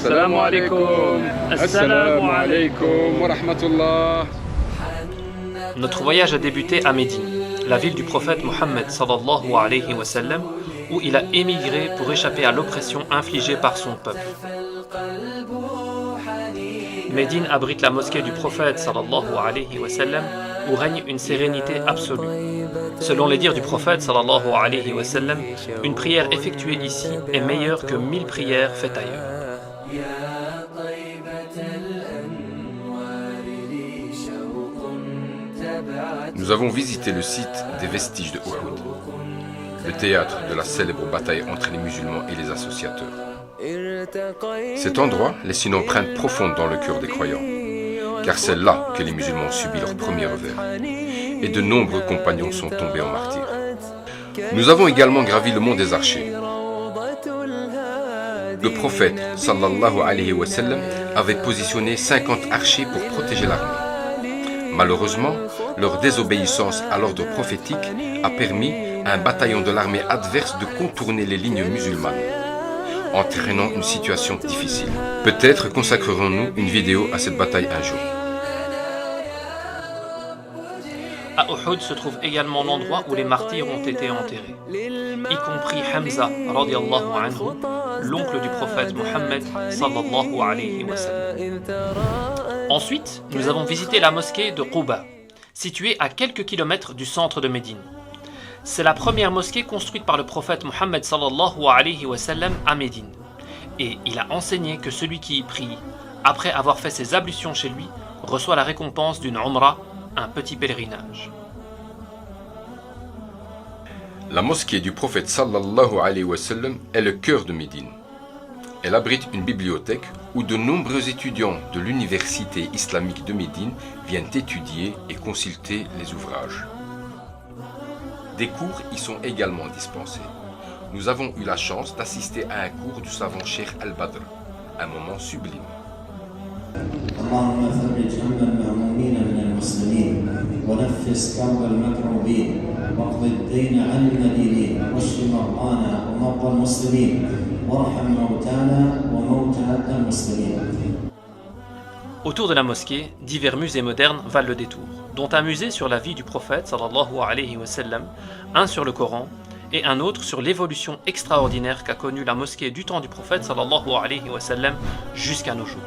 Assalamu alaikum. Assalamu alaikum wa rahmatullah. Notre voyage a débuté à Médine, la ville du prophète Mohammed sallallahu alayhi wa sallam, où il a émigré pour échapper à l'oppression infligée par son peuple. Médine abrite la mosquée du prophète sallallahu alayhi wa sallam, où règne une sérénité absolue. Selon les dires du prophète sallallahu alayhi wa sallam, une prière effectuée ici est meilleure que 1000 prières faites ailleurs. Nous avons visité le site des vestiges de Uhud, le théâtre de la célèbre bataille entre les musulmans et les associateurs. Cet endroit laisse une empreinte profonde dans le cœur des croyants, car c'est là que les musulmans ont subi leur premier revers, et de nombreux compagnons sont tombés en martyrs. Nous avons également gravi le mont des Archers. Le prophète, sallallahu alayhi wa sallam, avait positionné 50 archers pour protéger l'armée. Malheureusement, leur désobéissance à l'ordre prophétique a permis à un bataillon de l'armée adverse de contourner les lignes musulmanes, entraînant une situation difficile. Peut-être consacrerons-nous une vidéo à cette bataille un jour. À Uhud se trouve également l'endroit où les martyrs ont été enterrés, y compris Hamza radiallahu anhu, l'oncle du prophète Mohammed sallallahu alayhi wa sallam. Ensuite, nous avons visité la mosquée de Quba, située à quelques kilomètres du centre de Médine. C'est la première mosquée construite par le prophète Mohammed sallallahu alayhi wa sallam à Médine. Et il a enseigné que celui qui y prie, après avoir fait ses ablutions chez lui, reçoit la récompense d'une umrah, un petit pèlerinage. La mosquée du prophète sallallahu alayhi wa sallam est le cœur de Médine. Elle abrite une bibliothèque où de nombreux étudiants de l'université islamique de Médine viennent étudier et consulter les ouvrages. Des cours y sont également dispensés. Nous avons eu la chance d'assister à un cours du savant Cheikh Al-Badr, un moment sublime. Autour de la mosquée, divers musées modernes valent le détour, dont un musée sur la vie du prophète sallallahu alayhi wa sallam, un sur le Coran et un autre sur l'évolution extraordinaire qu'a connue la mosquée du temps du prophète sallallahu alayhi wa sallam jusqu'à nos jours.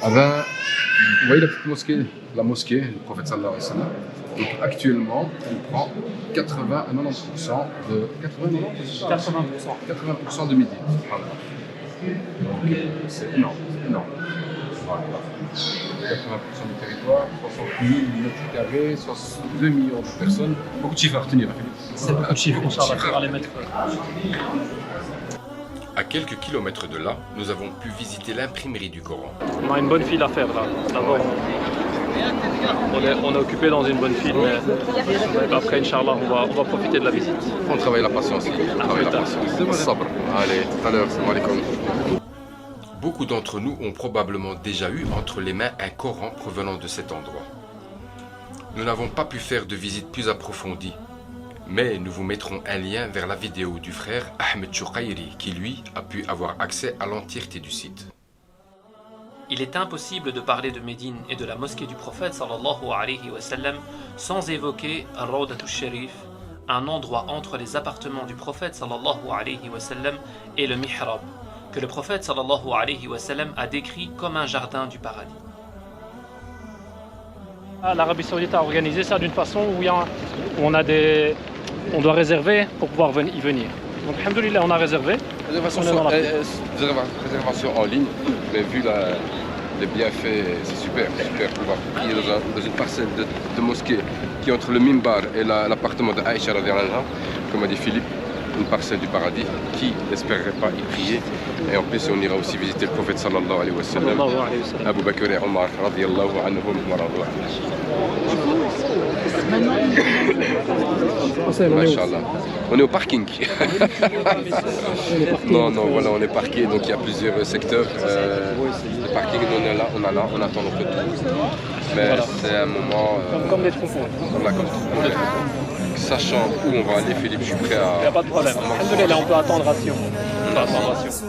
Ah ben, vous voyez la petite mosquée, la mosquée du prophète sallallahu alayhi wa sallam. Donc actuellement, elle prend 80 à 90% de 80% de Médine. Voilà. Donc c'est énorme, énorme. Voilà. 80% du territoire, 60 000 m², 2 millions de personnes. Beaucoup de chiffres à retenir. C'est beaucoup de chiffres, on va les mettre. À quelques kilomètres de là, nous avons pu visiter l'imprimerie du Coran. On a une bonne file à faire là. D'abord, on est occupé dans une bonne file, mais après, Inch'Allah, on va profiter de la visite. On travaille la patience. On travaille la patience. Sabr. Allez, tout à l'heure, salam alaikum. Beaucoup d'entre nous ont probablement déjà eu entre les mains un Coran provenant de cet endroit. Nous n'avons pas pu faire de visite plus approfondie, mais nous vous mettrons un lien vers la vidéo du frère Ahmed Choukairi qui lui a pu avoir accès à l'entièreté du site. Il est impossible de parler de Médine et de la mosquée du prophète sallallahu alayhi wa sallam sans évoquer Rawdatul Sharif, un endroit entre les appartements du prophète sallallahu alayhi wa sallam et le mihrab, que le prophète sallallahu alayhi wa sallam a décrit comme un jardin du paradis. L'Arabie Saoudite a organisé ça d'une façon où on doit réserver pour pouvoir y venir. Donc, alhamdoulilah, on a réservé. Réservation en ligne, mais vu les bienfaits, c'est super, super pouvoir prier dans une parcelle de mosquée qui est entre le mimbar et l'appartement de Aïcha, comme a dit Philippe. une parcelle du paradis. Qui n'espérerait pas y prier? Et en plus, on ira aussi visiter le prophète sallallahu alayhi wa sallam, Abu Bakr et Omar radiyallahu anhum wa radu anhu. Masha'Allah. On est au parking. Non, voilà, on est parqué, donc il y a plusieurs secteurs. Le parking, on attend notre tour. Mais c'est un moment. Comme les troupeaux. Sachant où on va aller, Philippe, je suis prêt à. Il n'y a pas de problème. Alhamdoulilah, on peut attendre ration. On peut attendre ration.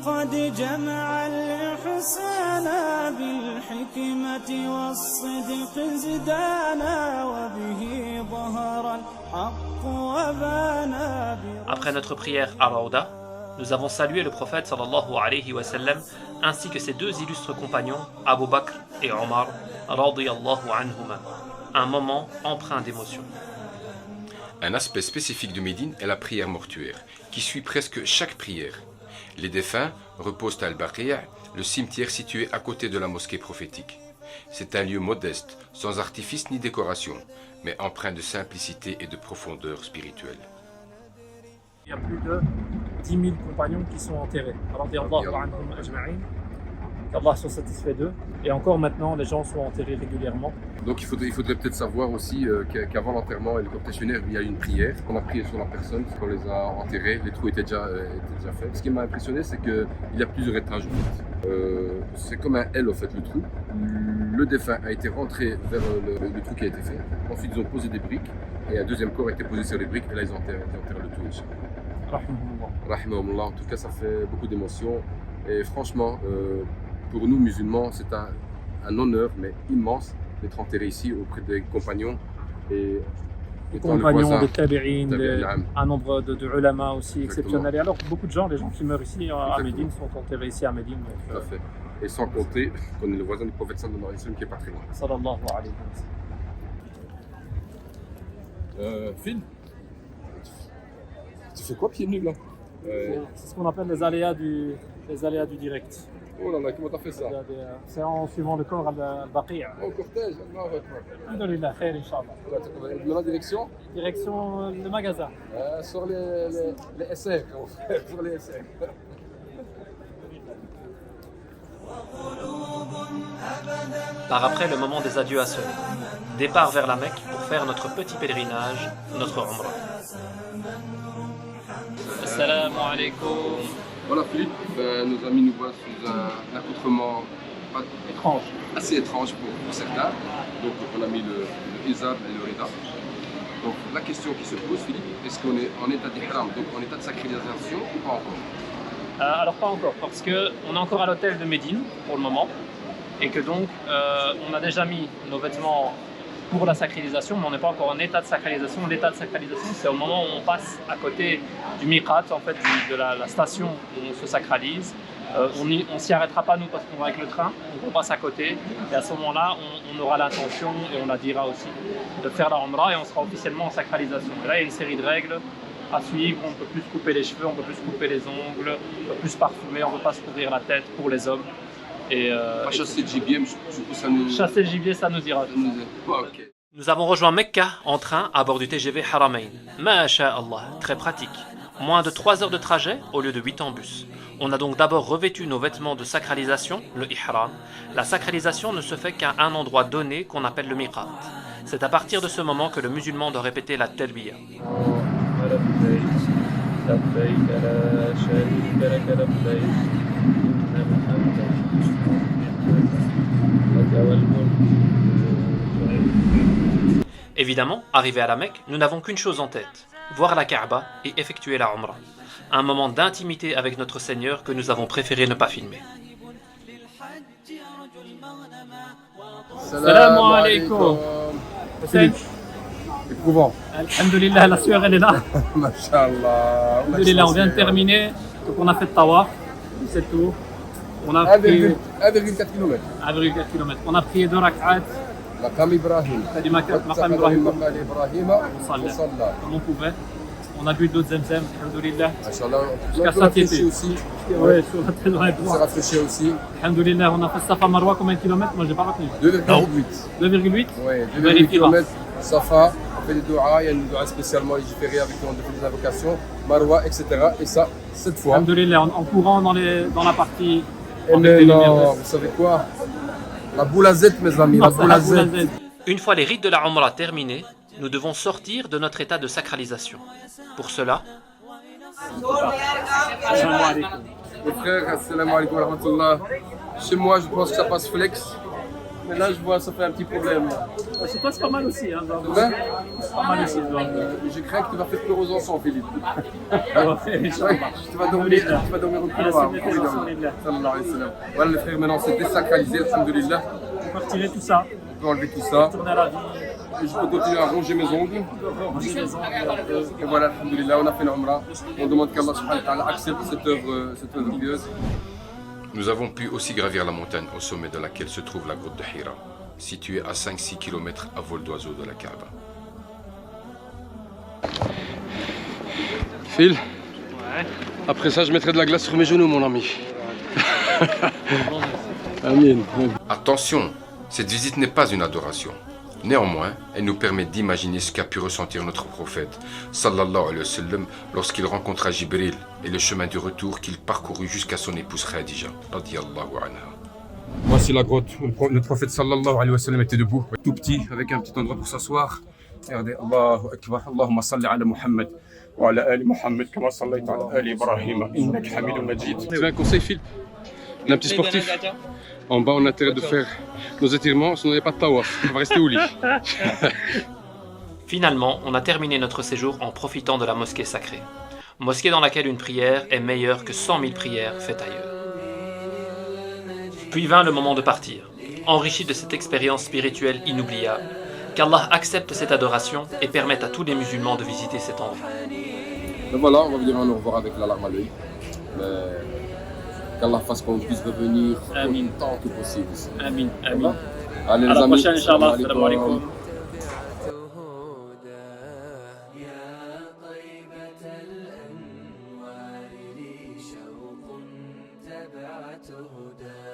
قد جمع الإحسان بالحكمة والصدق زدانا وبه ظهر الحق وبانا. Après notre prière à Rawda, nous avons salué le prophète sallallahu alayhi wa sallam ainsi que ses deux illustres compagnons, Abu Bakr et Omar radiyallahu anhuma. Un moment empreint d'émotion. Un aspect spécifique de Médine est la prière mortuaire, qui suit presque chaque prière. Les défunts reposent à Al-Baqi', le cimetière situé à côté de la mosquée prophétique. C'est un lieu modeste, sans artifice ni décoration, mais empreint de simplicité et de profondeur spirituelle. Il y a plus de 10 000 compagnons qui sont enterrés. Allah soit satisfait d'eux. Et encore maintenant, les gens sont enterrés régulièrement. Donc il faudrait peut-être savoir aussi qu'avant l'enterrement et le cortège funéraire, il y a eu une prière. On a prié sur la personne, on les a enterrés, les trous étaient déjà faits. Ce qui m'a impressionné, c'est qu'il y a plusieurs étages. En fait. C'est comme un L, en fait, le trou. Le défunt a été rentré vers le trou qui a été fait. Ensuite, ils ont posé des briques et un deuxième corps a été posé sur les briques et là, ils enterrent le tout. Rahimahumullah. En tout cas, ça fait beaucoup d'émotions. Et franchement, pour nous musulmans, c'est un honneur, mais immense, d'être enterré ici auprès des compagnons. Et des compagnons, des tabi'in, un nombre de ulama aussi exceptionnels. Et alors, beaucoup de gens, les gens qui meurent ici à Médine, sont enterrés ici à Médine. Tout à fait. Et sans compter qu'on est le voisin du prophète sallallahu alayhi wa sallam qui est pas très loin. Sallallahu alayhi wa sallam. Phil, tu fais quoi pieds nus là? C'est ce qu'on appelle les aléas du direct. Oh là là, comment t'as fait ça? C'est en suivant le corps al-Baqi'. Oh, cortège, Alhamdoulilah, khair, Inch'Allah. Dans la direction? Direction le magasin. Sur les SR, sur les SR. Par après, le moment des adieux a sonné. Départ vers la Mecque pour faire notre petit pèlerinage, notre Umrah. Assalamu alaikum. Voilà Philippe, nos amis nous voient sous un accoutrement assez étrange pour certains. Donc on a mis le hizab et le rida. Donc la question qui se pose Philippe, est-ce qu'on est en état d'ihram, donc en état de sacralisation ou pas encore? Alors pas encore, parce qu'on est encore à l'hôtel de Médine pour le moment. Et que donc on a déjà mis nos vêtements pour la sacralisation, mais on n'est pas encore en état de sacralisation. L'état de sacralisation, c'est au moment où on passe à côté du miqat, en fait, de la station où on se sacralise. On ne s'y arrêtera pas nous parce qu'on va avec le train, donc on passe à côté. Et à ce moment-là, on aura l'intention, et on la dira aussi, de faire la Umrah et on sera officiellement en sacralisation. Et là, il y a une série de règles à suivre. On ne peut plus se couper les cheveux, on ne peut plus se couper les ongles, on ne peut plus se parfumer, on ne peut pas se couvrir la tête pour les hommes. Chasser le gibier, ça nous... Chasser le gibier, ça nous ira. Okay. Nous avons rejoint Mecca en train à bord du TGV Haramain. Masha'Allah, très pratique. Moins de 3 heures de trajet au lieu de 8 en bus. On a donc d'abord revêtu nos vêtements de sacralisation, le ihram. La sacralisation ne se fait qu'à un endroit donné qu'on appelle le miqat. C'est à partir de ce moment que le musulman doit répéter la talbiya. Évidemment, arrivé à la Mecque, nous n'avons qu'une chose en tête, voir la Kaaba et effectuer la Umrah. Un moment d'intimité avec notre Seigneur que nous avons préféré ne pas filmer. Salam alaikum. Éprouvant. Alhamdulillah, la sueur elle est là. Masha'Allah. Alhamdulillah, on vient de terminer. Donc on a fait le tawaf, c'est tout. On a pris 1,4 km. 1,4 km. On a pris 2 rak'at. Maqam Ibrahim. C'est du Maqam Ibrahim. On Comme on pouvait. On a bu de l'eau de Zemzem, alhamdoulilah. Masha'Allah. Jusqu'à satiété. Aussi. Ouais, sur la tête dans les On s'est rafraîchi aussi. Alhamdoulilah, on a fait Safa Marwa combien de kilomètres? Moi j'ai pas retenu. 2,8. 2,8. Ouais, 2,8 km. Safa, on fait des doigts, il y a une doua spécialement légiférée avec qui on fait des invocations, Marwa, etc. Et ça, 7 fois. Alhamdoulilah, en courant dans la partie. Et maintenant, vous savez quoi? La boule à Z, mes amis, la boule à Z. Une fois les rites de la Umrah terminés, nous devons sortir de notre état de sacralisation. Pour cela, Mes frères, assalamu alaikum wa rahmatullah. Chez moi, je pense que ça passe flex. Mais là, je vois, ça fait un petit problème. Chez toi, c'est pas mal aussi. Hein, C'est vrai? c'est pas mal aussi. Je crains que tu vas faire pleurer aux enfants, Philippe. Inch'Allah. Tu vas dormir au couloir. Sallallahu alayhi wa sallam. Voilà, les frères, maintenant, c'est désacralisé, alhamdoulilah. On peut retirer tout ça, On peut enlever tout ça. tourner à la vie, Et je peux continuer à ronger mes ongles. ranger les ongles. Et voilà, alhamdoulilah, on a fait l'Umrah. On demande qu'Allah subhanahu wa ta'ala accepte cette œuvre pieuse. Nous avons pu aussi gravir la montagne au sommet de laquelle se trouve la grotte de Hira, située à 5-6 km à vol d'oiseau de la Kaaba. Phil, après ça, je mettrai de la glace sur mes genoux, mon ami. Amin. Attention, cette visite n'est pas une adoration. Néanmoins, elle nous permet d'imaginer ce qu'a pu ressentir notre prophète, sallallahu alayhi wa sallam, lorsqu'il rencontra Jibril et le chemin du retour qu'il parcourut jusqu'à son épouse Khadija, radiyallahu anha. Voici la grotte où le prophète sallallahu alayhi wa sallam était debout, tout petit, avec un petit endroit pour s'asseoir. Regardez, Allahu Akbar, Allahumma salli ala Muhammad wa ala ali Muhammad, kama sallayta ala ali Ibrahim, innaka hamidun majid. Tu veux un conseil, Phil? On est un petit sportif. En bas, on a intérêt de faire nos étirements, sinon il n'y a pas de tawaf. On va rester au lit. finalement, on a terminé notre séjour en profitant de la mosquée sacrée. Mosquée dans laquelle une prière est meilleure que 100 000 prières faites ailleurs. Puis vint le moment de partir, enrichi de cette expérience spirituelle inoubliable. Qu'Allah accepte cette adoration et permette à tous les musulmans de visiter cet endroit. Mais voilà, on va venir en au revoir avec la larme à l'œil. Mais qu'Allah fasse qu'on puisse revenir autant que possible ici. Amin, amin. Allez, À les la amis, prochaine, Inch'Allah. salam Salam alaikum. alaikum. تبعت هداه